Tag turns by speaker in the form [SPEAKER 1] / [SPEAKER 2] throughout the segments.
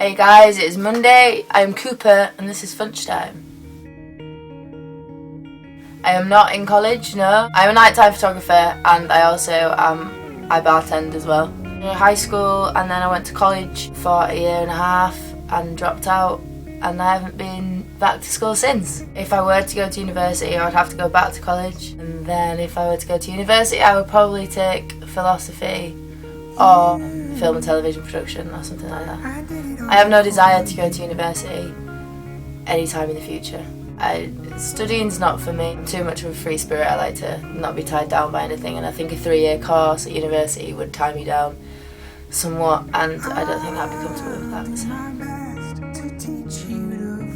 [SPEAKER 1] Hey guys, it is Monday, I am Cooper and this is Funch Time. I am not in college, no. I am a nighttime photographer and I bartend as well. High school and then I went to college for a year and a half and dropped out and I haven't been back to school since. If I were to go to university I would have to go back to college, and then if I were to go to university I would probably take philosophy or film and television production or something like that. I have no desire to go to university anytime in the future. Studying's not for me. I'm too much of a free spirit. I like to not be tied down by anything, and I think a 3-year course at university would tie me down somewhat, and I don't think I'd be comfortable with that.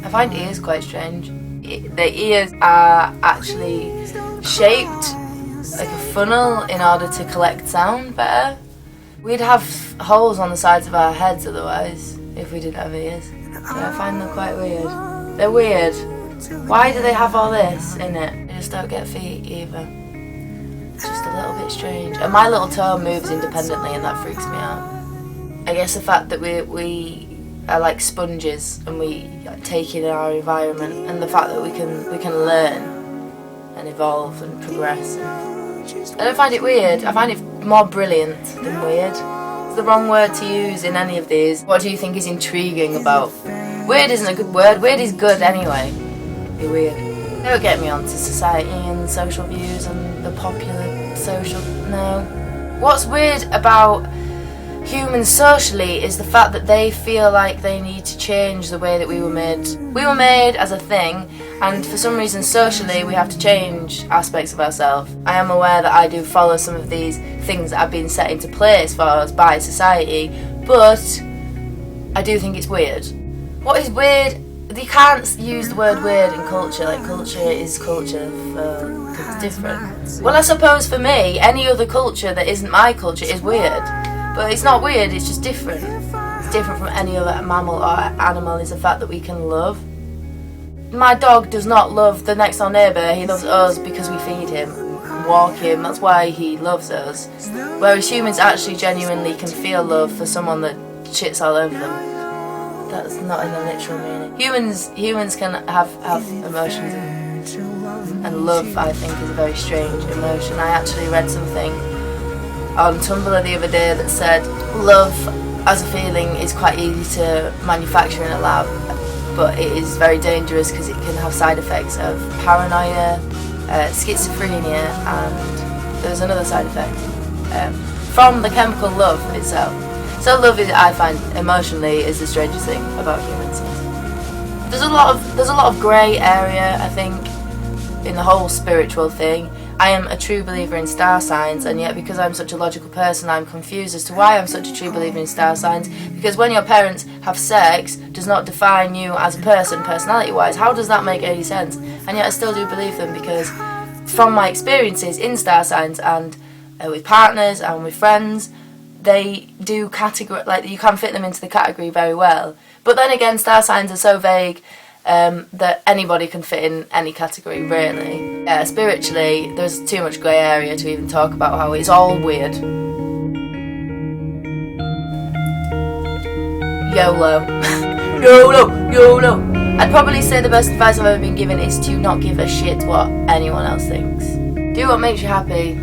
[SPEAKER 1] So. I find ears quite strange. The ears are actually shaped like a funnel in order to collect sound better. We'd have holes on the sides of our heads otherwise if we didn't have ears. So I find them quite weird. They're weird. Why do they have all this in it? They just don't get feet either. It's just a little bit strange. And my little toe moves independently and that freaks me out. I guess the fact that we are like sponges and we take in our environment, and the fact that we can learn and evolve and progress. I don't find it weird. I find it more brilliant than weird. It's the wrong word to use in any of these. What do you think is intriguing about? Weird isn't a good word. Weird is good anyway. Be weird. Don't get me onto society and social views and the popular social... No. What's weird about humans socially is the fact that they feel like they need to change the way that we were made. We were made as a thing, and for some reason socially we have to change aspects of ourselves. I am aware that I do follow some of these things that have been set into place for us by society, but I do think it's weird. What is weird? You can't use the word weird in culture. Like, culture is culture, it's different. Well, I suppose for me, any other culture that isn't my culture is weird. But it's not weird, it's just different. It's different from any other mammal or animal, is the fact that we can love. My dog does not love the next door neighbour, he loves us because we feed him, walk him, that's why he loves us. Whereas humans actually genuinely can feel love for someone that shits all over them. That's not in the literal meaning. Humans can have emotions, and love, I think, is a very strange emotion. I actually read something on Tumblr the other day that said love as a feeling is quite easy to manufacture in a lab, but it is very dangerous because it can have side effects of paranoia, schizophrenia, and there's another side effect from the chemical love itself. So love is, I find, emotionally, is the strangest thing about humans. There's a lot of grey area, I think, in the whole spiritual thing. I am a true believer in star signs, and yet because I'm such a logical person I'm confused as to why I'm such a true believer in star signs, because when your parents have sex does not define you as a person personality wise. How does that make any sense? And yet I still do believe them, because from my experiences in star signs and with partners and with friends, they do category, like, you can fit them into the category very well. But then again, star signs are so vague that anybody can fit in any category, really. Spiritually, there's too much grey area to even talk about how it's all weird. YOLO. YOLO. I'd probably say the best advice I've ever been given is to not give a shit what anyone else thinks. Do what makes you happy.